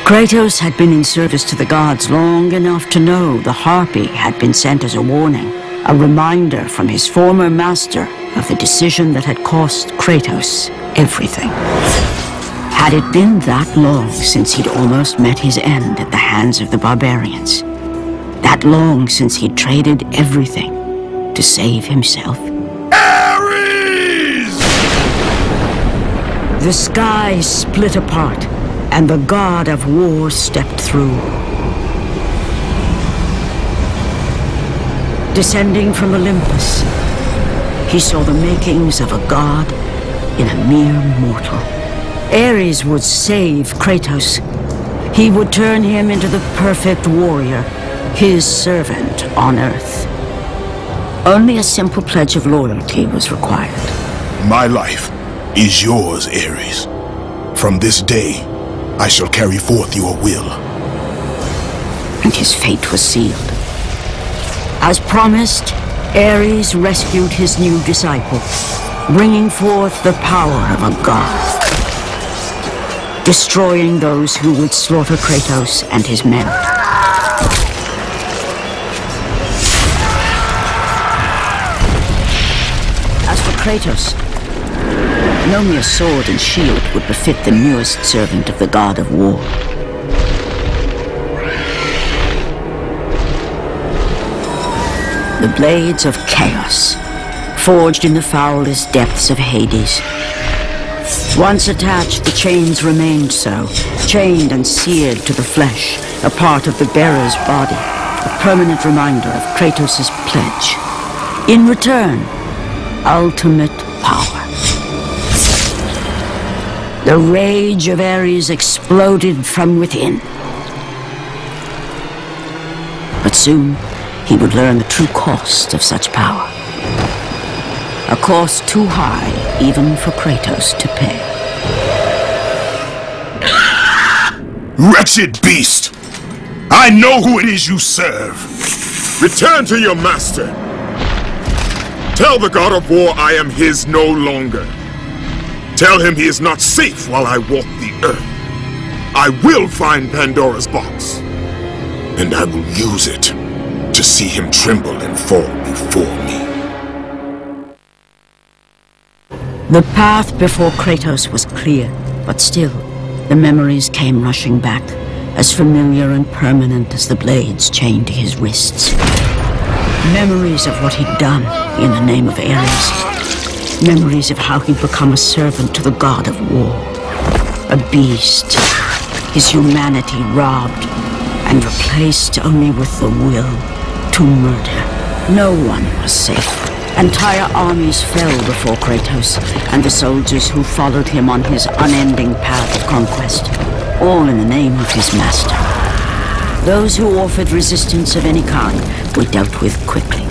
Kratos had been in service to the gods long enough to know the Harpy had been sent as a warning, a reminder from his former master of the decision that had cost Kratos everything. Had it been that long since he'd almost met his end at the hands of the barbarians? That long since he'd traded everything to save himself? Ares! The sky split apart, and the god of war stepped through. Descending from Olympus, he saw the makings of a god in a mere mortal. Ares would save Kratos. He would turn him into the perfect warrior, his servant on Earth. Only a simple pledge of loyalty was required. My life is yours, Ares. From this day, I shall carry forth your will. And his fate was sealed. As promised, Ares rescued his new disciple, bringing forth the power of a god, destroying those who would slaughter Kratos and his men. As for Kratos, no mere sword and shield would befit the newest servant of the god of war. The blades of chaos, forged in the foulest depths of Hades. Once attached, the chains remained so, chained and seared to the flesh, a part of the bearer's body, a permanent reminder of Kratos' pledge. In return, ultimate power. The rage of Ares exploded from within. But soon, he would learn the true cost of such power. A cost too high even for Kratos to pay. Wretched beast! I know who it is you serve! Return to your master! Tell the god of war I am his no longer. Tell him he is not safe while I walk the earth. I will find Pandora's box, and I will use it to see him tremble and fall before me. The path before Kratos was clear, but still, the memories came rushing back, as familiar and permanent as the blades chained to his wrists. Memories of what he'd done in the name of Ares. Memories of how he'd become a servant to the god of war. A beast, his humanity robbed and replaced only with the will to murder. No one was safe. Entire armies fell before Kratos and the soldiers who followed him on his unending path of conquest, all in the name of his master. Those who offered resistance of any kind were dealt with quickly.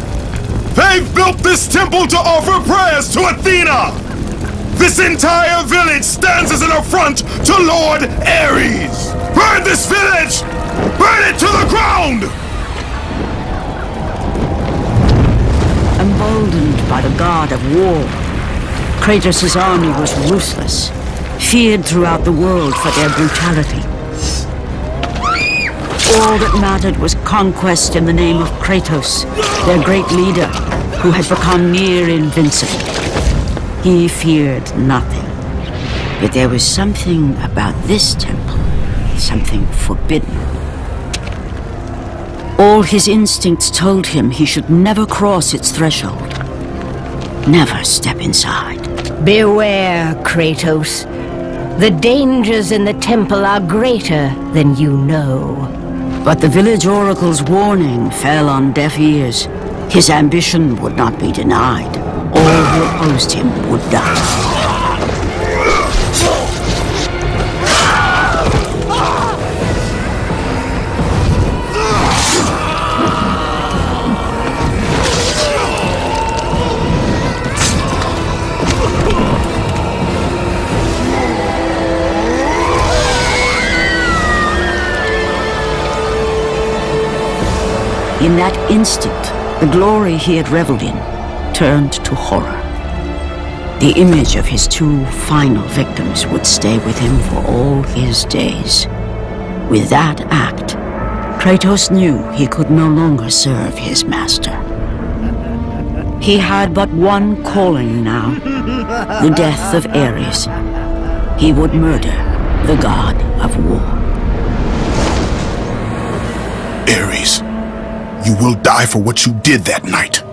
They've built this temple to offer prayers to Athena! This entire village stands as an affront to Lord Ares! Burn this village! Burn it to the ground! Emboldened by the god of war, Kratos' army was ruthless, feared throughout the world for their brutality. All that mattered was conquest in the name of Kratos, their great leader, who had become near invincible. He feared nothing. Yet there was something about this temple, something forbidden. All his instincts told him he should never cross its threshold. Never step inside. Beware, Kratos. The dangers in the temple are greater than you know. But the village oracle's warning fell on deaf ears. His ambition would not be denied. All who opposed him would die. In that instant, the glory he had reveled in turned to horror. The image of his two final victims would stay with him for all his days. With that act, Kratos knew he could no longer serve his master. He had but one calling now, the death of Ares. He would murder the god of war. Ares, you will die for what you did that night.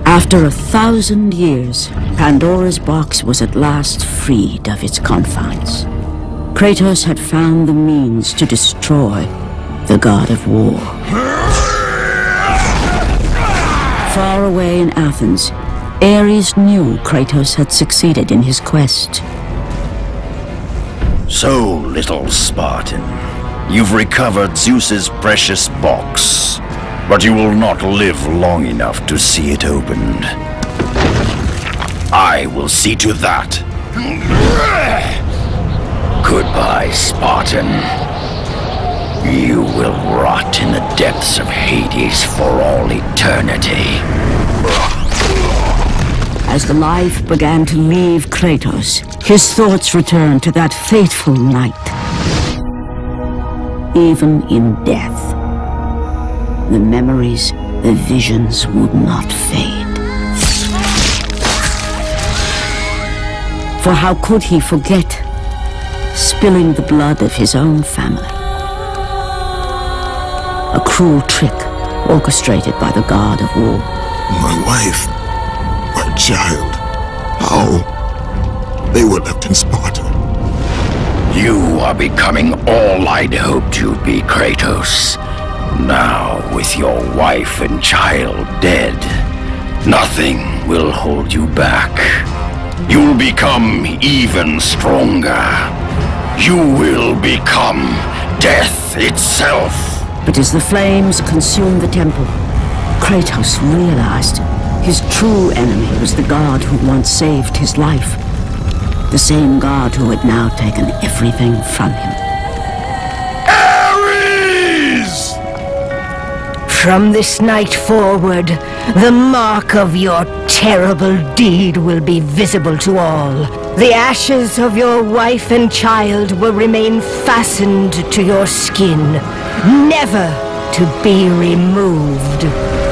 After 1,000 years, Pandora's box was at last freed of its confines. Kratos had found the means to destroy the god of war. Far away in Athens, Ares knew Kratos had succeeded in his quest. So, little Spartan, you've recovered Zeus's precious box, but you will not live long enough to see it opened. I will see to that. Goodbye, Spartan. You will rot in the depths of Hades for all eternity. As the life began to leave Kratos, his thoughts returned to that fateful night. Even in death, the memories, the visions would not fade. For how could he forget spilling the blood of his own family? A cruel trick orchestrated by the god of war. My wife, my child, how? They were left in Sparta. You are becoming all I'd hoped you'd be, Kratos. Now, with your wife and child dead, nothing will hold you back. You'll become even stronger. You will become death itself. But as the flames consumed the temple, Kratos realized his true enemy was the god who once saved his life. The same god who had now taken everything from him. Ares! From this night forward, the mark of your terrible deed will be visible to all. The ashes of your wife and child will remain fastened to your skin, never to be removed.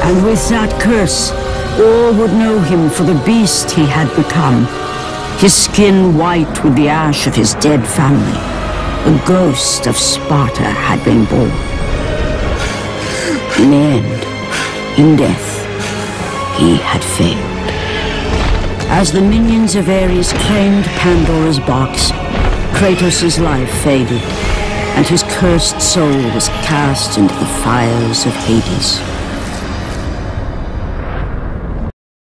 And with that curse, all would know him for the beast he had become. His skin white with the ash of his dead family. The ghost of Sparta had been born. In the end, in death, he had failed. As the minions of Ares claimed Pandora's box, Kratos' life faded, and his cursed soul was cast into the fires of Hades.